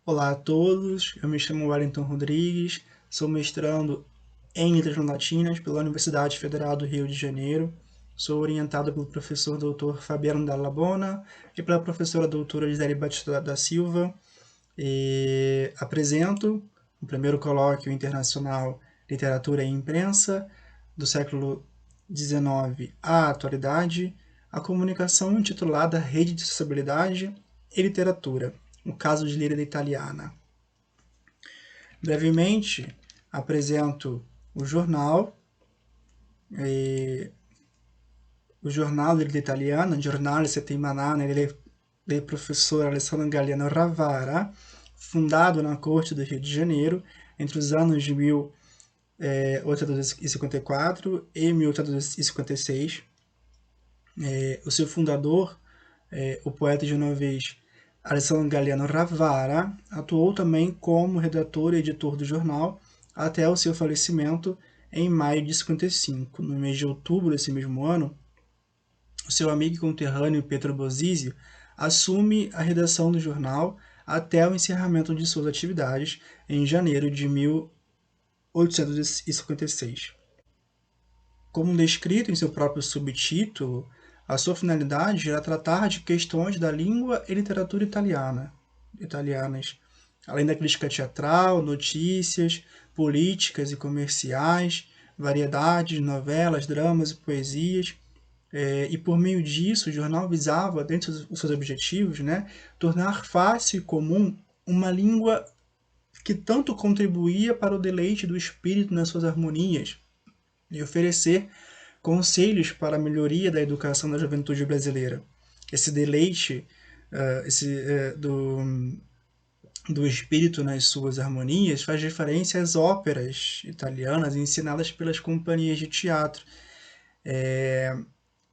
Olá a todos, eu me chamo Wellington Rodrigues, sou mestrando em Letras Latinas pela Universidade Federal do Rio de Janeiro. Sou orientado pelo professor Dr. Fabiano Dalla Bona e pela professora doutora Gisele Batista da Silva. E apresento o primeiro colóquio internacional Literatura e Imprensa do século XIX à atualidade, a comunicação intitulada Rede de Sociabilidade e Literatura, o caso de Lírica Italiana. Brevemente, apresento o jornal, o Giornale dell'Italiana, Giornale Settimanale del professor Alessandro Galiano Ravara, fundado na corte do Rio de Janeiro entre os anos de 1854 e 1856. O seu fundador, o poeta genovês Alessandro Galiano Ravara, atuou também como redator e editor do jornal até o seu falecimento em maio de 55. No mês de outubro desse mesmo ano, o seu amigo e conterrâneo Pietro Bozizio assume a redação do jornal até o encerramento de suas atividades em janeiro de 1856. Como descrito em seu próprio subtítulo, a sua finalidade era tratar de questões da língua e literatura italianas, além da crítica teatral, notícias, políticas e comerciais, variedades, novelas, dramas e poesias. E por meio disso, o jornal visava, dentro dos seus objetivos, tornar fácil e comum uma língua que tanto contribuía para o deleite do espírito nas suas harmonias e oferecer conselhos para a melhoria da educação da juventude brasileira. Esse deleite do espírito nas suas harmonias faz referência às óperas italianas ensinadas pelas companhias de teatro.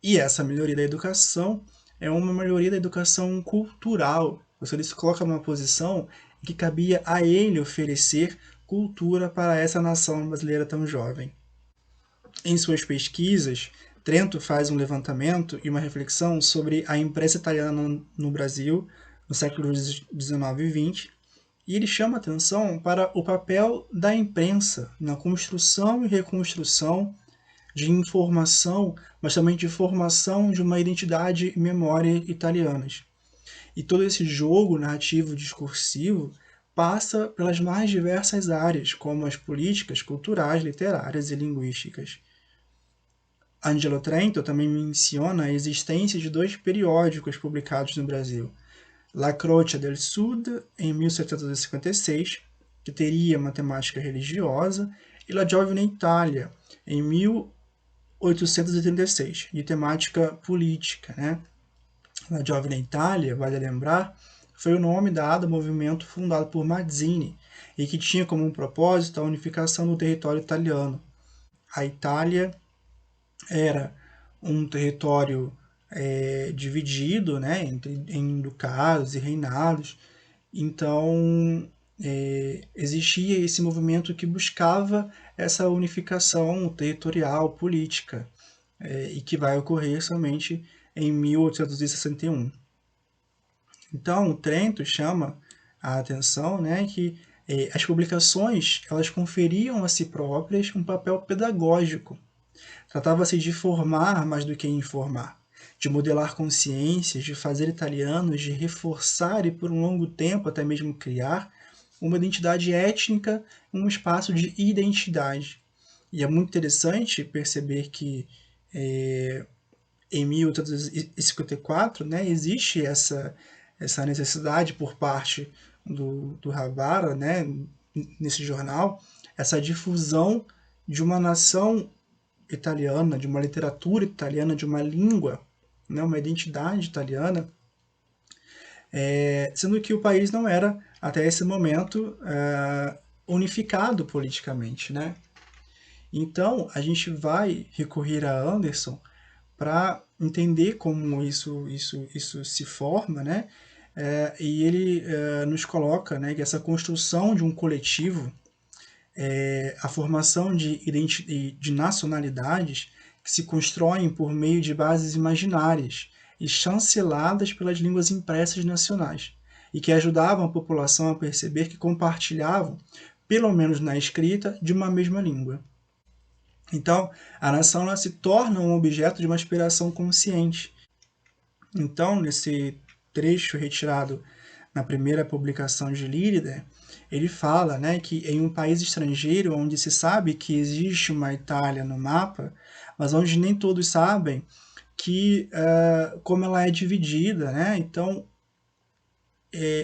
E essa melhoria da educação é uma melhoria da educação cultural. Ele se coloca numa posição em que cabia a ele oferecer cultura para essa nação brasileira tão jovem. Em suas pesquisas, Trento faz um levantamento e uma reflexão sobre a imprensa italiana no Brasil, no século XIX e XX, e ele chama atenção para o papel da imprensa na construção e reconstrução de informação, mas também de formação de uma identidade e memória italianas. E todo esse jogo narrativo discursivo passa pelas mais diversas áreas, como as políticas, culturais, literárias e linguísticas. Angelo Trento também menciona a existência de dois periódicos publicados no Brasil. La Croce del Sud, em 1756, que teria uma temática religiosa, e La Giovane Italia, em 1836, de temática política. La Giovane Italia, vale lembrar, foi o nome dado ao movimento fundado por Mazzini e que tinha como propósito a unificação do território italiano. A Itália era um território dividido em ducados e reinados, então existia esse movimento que buscava essa unificação territorial, política, e que vai ocorrer somente em 1861. Então, o Trento chama a atenção que as publicações elas conferiam a si próprias um papel pedagógico. Tratava-se de formar mais do que informar, de modelar consciências, de fazer italianos, de reforçar e por um longo tempo até mesmo criar uma identidade étnica, um espaço de identidade. E é muito interessante perceber que em 1854 existe essa necessidade por parte do Ravara, nesse jornal, essa difusão de uma nação italiana, de uma literatura italiana, de uma língua, uma identidade italiana, sendo que o país não era, até esse momento, unificado politicamente. Então, a gente vai recorrer a Anderson para entender como isso se forma, e ele nos coloca que essa construção de um coletivo, a formação de nacionalidades que se constroem por meio de bases imaginárias e chanceladas pelas línguas impressas nacionais. e que ajudavam a população a perceber que compartilhavam, pelo menos na escrita, de uma mesma língua. Então, a nação ela se torna um objeto de uma aspiração consciente. Então, nesse trecho retirado na primeira publicação de Lírida, ele fala, né, que em um país estrangeiro onde se sabe que existe uma Itália no mapa, mas onde nem todos sabem que como ela é dividida, né? Então,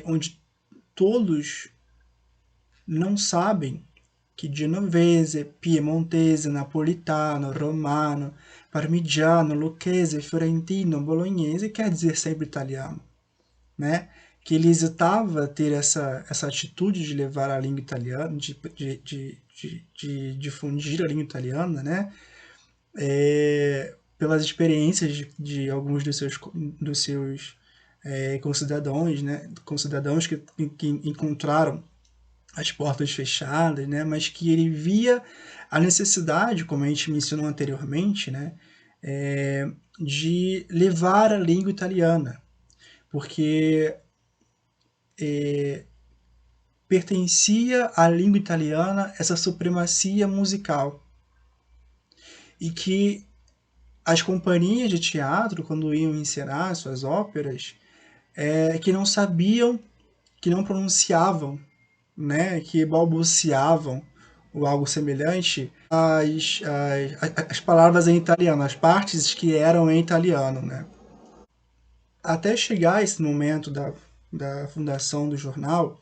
onde todos não sabem que genovese, piemontese, napolitano, romano, parmigiano, lucchese, fiorentino, bolognese quer dizer sempre italiano, né? Que ele hesitava ter essa atitude de levar a língua italiana, de difundir a língua italiana, né? Pelas experiências de alguns dos seus concidadãos, né? Concidadãos que encontraram as portas fechadas, né? Mas que ele via a necessidade, como a gente mencionou anteriormente, né? De levar a língua italiana, porque pertencia à língua italiana essa supremacia musical e que as companhias de teatro, quando iam encenar suas óperas, que não sabiam, que não pronunciavam, né, que balbuciavam ou algo semelhante as palavras em italiano, as partes que eram em italiano, né. Até chegar esse momento da fundação do jornal,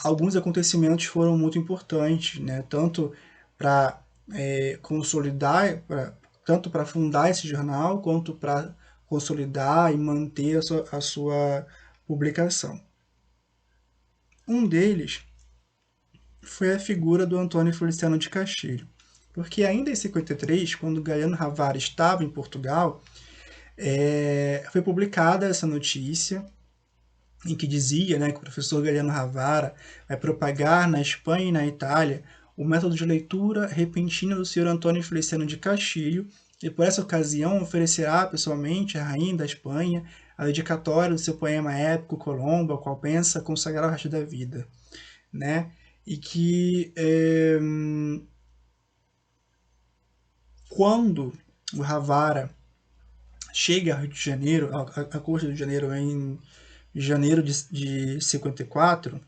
alguns acontecimentos foram muito importantes, né, tanto para consolidar, tanto para fundar esse jornal, quanto para consolidar e manter a sua publicação. Um deles foi a figura do Antônio Feliciano de Castilho, porque ainda em 53, quando Gaiano Ravara estava em Portugal, foi publicada essa notícia em que dizia, né, que o professor Galiano Ravara vai propagar na Espanha e na Itália o método de leitura repentina do senhor Antônio Feliciano de Castilho, e por essa ocasião oferecerá pessoalmente à rainha da Espanha a dedicatória do seu poema épico Colombo, ao qual pensa consagrar o resto da vida, né? E que quando o Ravara chega ao Rio de Janeiro, a corte do Rio de Janeiro em janeiro de 54,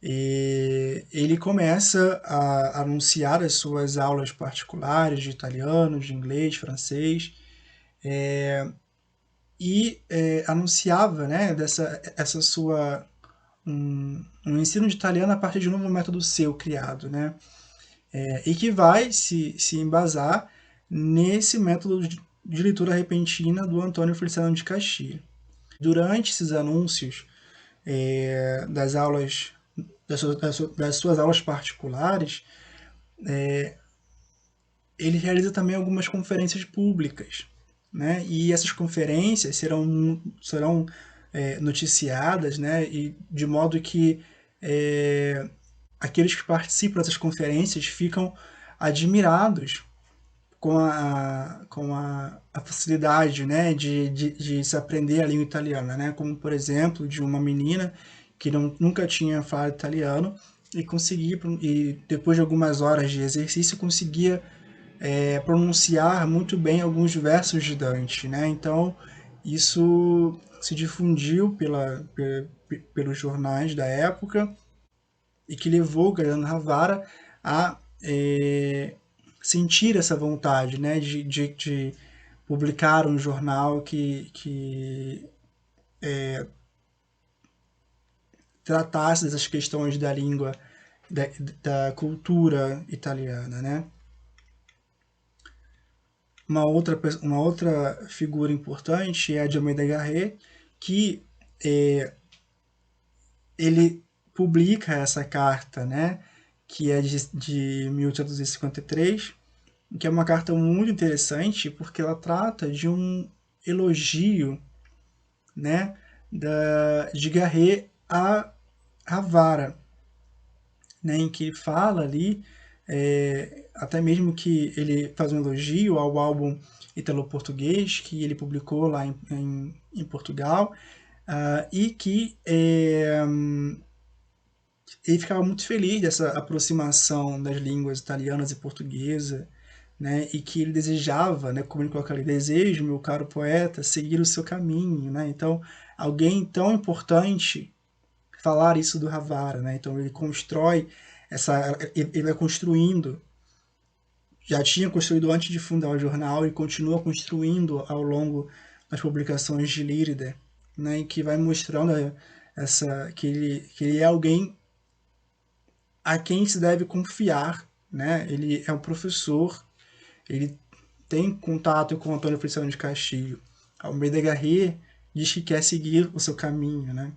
ele começa a anunciar as suas aulas particulares de italiano, de inglês, francês, e anunciava, né, essa sua um ensino de italiano a partir de um novo método seu criado, né, e que vai se embasar nesse método de leitura repentina do Antônio Feliciano de Castilho. Durante esses anúncios das aulas das suas aulas particulares, ele realiza também algumas conferências públicas, né? E essas conferências serão noticiadas, né? E de modo que aqueles que participam dessas conferências ficam admirados com a facilidade, né, de se aprender a língua italiana, né, como por exemplo de uma menina que nunca tinha falado italiano e depois de algumas horas de exercício conseguia pronunciar muito bem alguns versos de Dante, né? Então isso se difundiu pelos jornais da época e que levou Galiano Ravara a sentir essa vontade, né, de publicar um jornal que tratasse dessas questões da língua, da cultura italiana, né. Uma outra figura importante é a de Almeida Garré, que ele publica essa carta, né, que é de 1853, que é uma carta muito interessante porque ela trata de um elogio, né, de Garré a Ravara, né, em que ele fala ali, até mesmo que ele faz um elogio ao álbum italo-português que ele publicou lá em Portugal, e que ele ficava muito feliz dessa aproximação das línguas italianas e portuguesa, né, e que ele desejava, né, como ele coloca ali, desejo, meu caro poeta, seguir o seu caminho, né, então alguém tão importante falar isso do Havara, né, então ele constrói ele vai construindo, já tinha construído antes de fundar o jornal e continua construindo ao longo das publicações de Lírida, né, e que vai mostrando que ele é alguém a quem se deve confiar, né? Ele é um professor, ele tem contato com Antônio Feliciano de Castilho. Almeida Garré diz que quer seguir o seu caminho, né?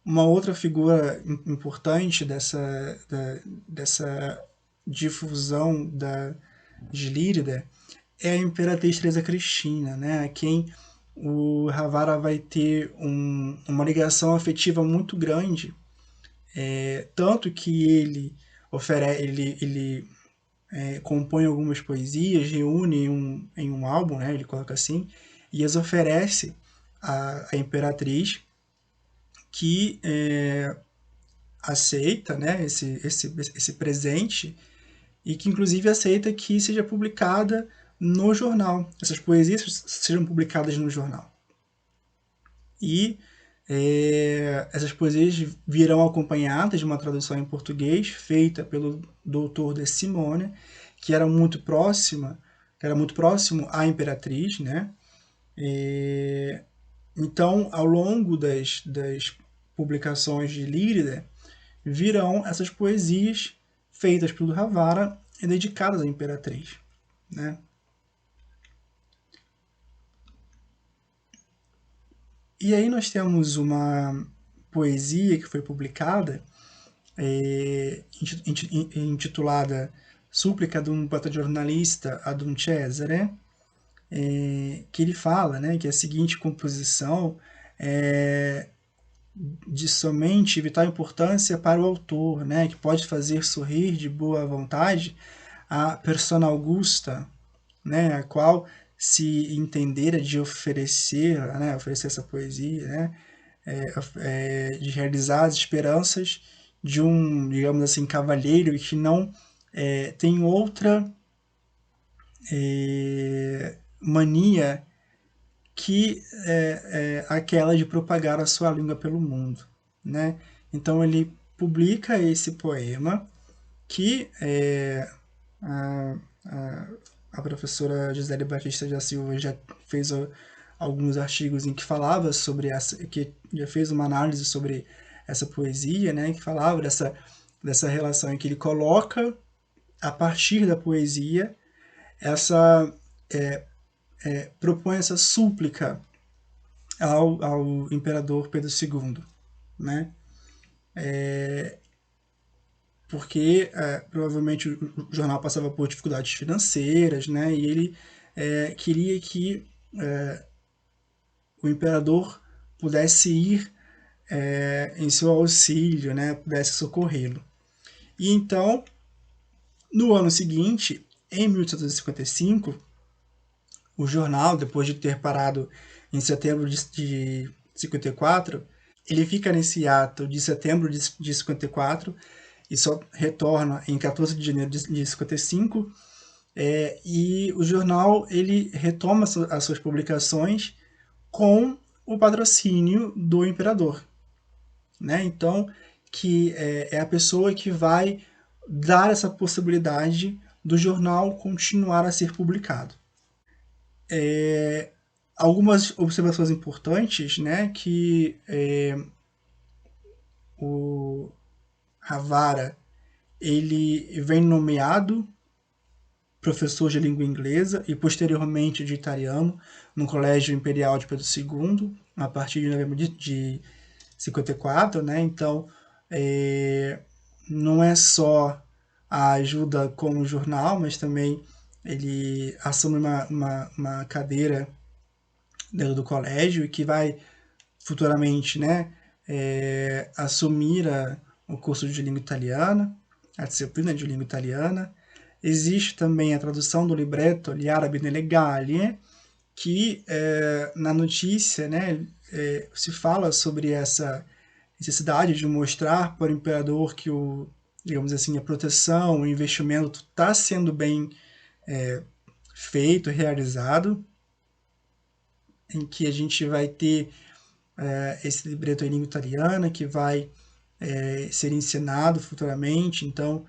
Uma outra figura importante dessa difusão de Lírida é a Imperatriz Teresa Cristina, né? A quem o Havara vai ter uma ligação afetiva muito grande, tanto que ele compõe algumas poesias, reúne em um álbum, né, ele coloca assim, e as oferece à Imperatriz, que aceita, né, esse presente, e que inclusive aceita que seja publicada no jornal, essas poesias sejam publicadas no jornal. E essas poesias virão acompanhadas de uma tradução em português feita pelo doutor De Simone, que era muito próximo à Imperatriz, né? Então, ao longo das publicações de Lírida, virão essas poesias feitas pelo Havara e dedicadas à Imperatriz, né? E aí nós temos uma poesia que foi publicada, intitulada Súplica de um poeta giornalista ad un Cesare, que ele fala, né, que a seguinte composição é de somente vital importância para o autor, né, que pode fazer sorrir de boa vontade a persona augusta, né, a qual se entendera de oferecer, né, oferecer essa poesia, né, de realizar as esperanças de um, digamos assim, cavalheiro que não tem outra mania que aquela de propagar a sua língua pelo mundo, né? Então ele publica esse poema que a professora Gisele Batista da Silva já fez alguns artigos em que falava sobre que já fez uma análise sobre essa poesia, né? Que falava dessa relação em que ele coloca a partir da poesia essa propõe essa súplica ao imperador Pedro II, né? Porque provavelmente o jornal passava por dificuldades financeiras, né? E ele queria que o imperador pudesse ir em seu auxílio, né? Pudesse socorrê-lo. E então, no ano seguinte, em 1855, o jornal, depois de ter parado em setembro de 54, ele fica nesse ato de setembro de 54 e só retorna em 14 de janeiro de 55, e o jornal ele retoma as suas publicações com o patrocínio do imperador, né? Então, que é a pessoa que vai dar essa possibilidade do jornal continuar a ser publicado. Algumas observações importantes, né, que o Havara ele vem nomeado professor de língua inglesa e posteriormente de italiano no Colégio Imperial de Pedro II, a partir de novembro de 54, né? Então, não é só a ajuda com o jornal, mas também ele assume uma cadeira dentro do colégio e que vai futuramente, né, assumir o curso de língua italiana, a disciplina de língua italiana. Existe também a tradução do libretto Gli arabi nelle Gallie, que na notícia, né, se fala sobre essa necessidade de mostrar para o imperador que digamos assim, a proteção, o investimento está sendo bem feito, realizado, em que a gente vai ter esse libreto em língua italiana que vai ser ensinado futuramente. Então,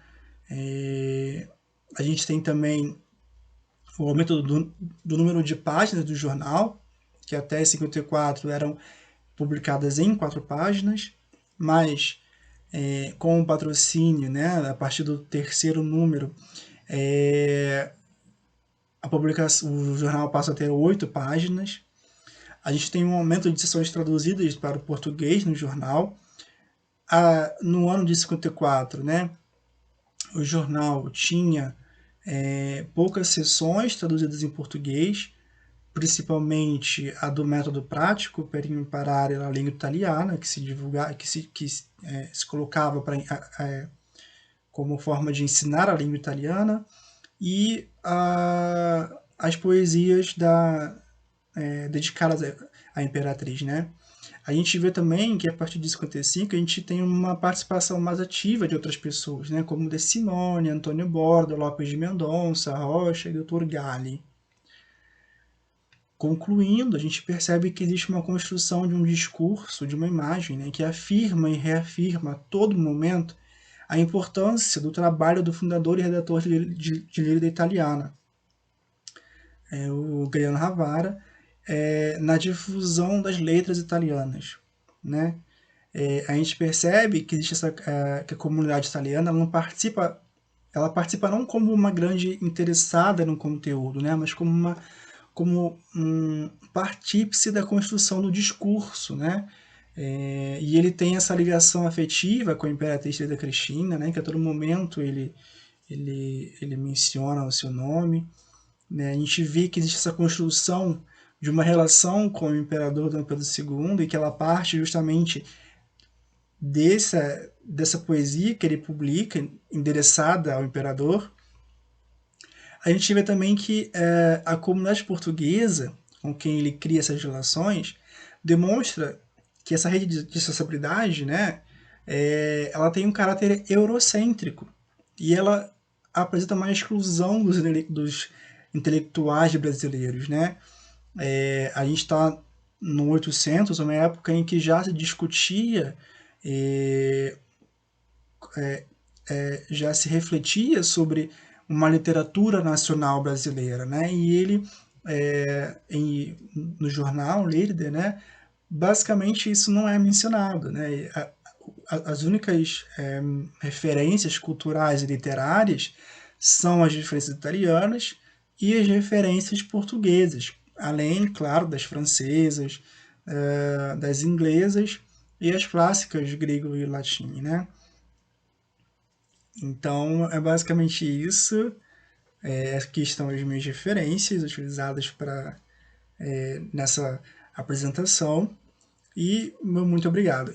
a gente tem também o aumento do número de páginas do jornal, que até 54 eram publicadas em 4 páginas, mas com o patrocínio, né, a partir do terceiro número, o jornal passa a ter 8 páginas. A gente tem um aumento de sessões traduzidas para o português no jornal. No ano de 54, né, o jornal tinha poucas sessões traduzidas em português, principalmente a do método prático per imparare la língua italiana, que se colocava como forma de ensinar a língua italiana, e as poesias dedicadas à imperatriz, né? A gente vê também que a partir de 55 a gente tem uma participação mais ativa de outras pessoas, né? Como De Simone, Antônio Borda, Lopes de Mendonça, Rocha e Dr. Galli. Concluindo, a gente percebe que existe uma construção de um discurso, de uma imagem, né, que afirma e reafirma a todo momento a importância do trabalho do fundador e redator de Lírica Italiana, o Galeano Havara, na difusão das letras italianas, né? A gente percebe que existe que a comunidade italiana ela participa não como uma grande interessada no conteúdo, né, mas como um partícipe da construção do discurso, né? E ele tem essa ligação afetiva com a Imperatriz Teresa Cristina, né? Que a todo momento ele menciona o seu nome, né? A gente vê que existe essa construção de uma relação com o imperador Dom Pedro II e que ela parte justamente dessa poesia que ele publica, endereçada ao imperador. A gente vê também que a comunidade portuguesa, com quem ele cria essas relações, demonstra que essa rede de sociabilidade, né, ela tem um caráter eurocêntrico e ela apresenta uma exclusão dos intelectuais brasileiros, né? A gente está no 800, uma época em que já se discutia, já se refletia sobre uma literatura nacional brasileira, né? E ele, no jornal Líder, né, basicamente isso não é mencionado, né? As únicas referências culturais e literárias são as referências italianas e as referências portuguesas, além, claro, das francesas, das inglesas e as clássicas grego e latim, né? Então, é basicamente isso. Aqui estão as minhas referências utilizadas nessa apresentação. E muito obrigado.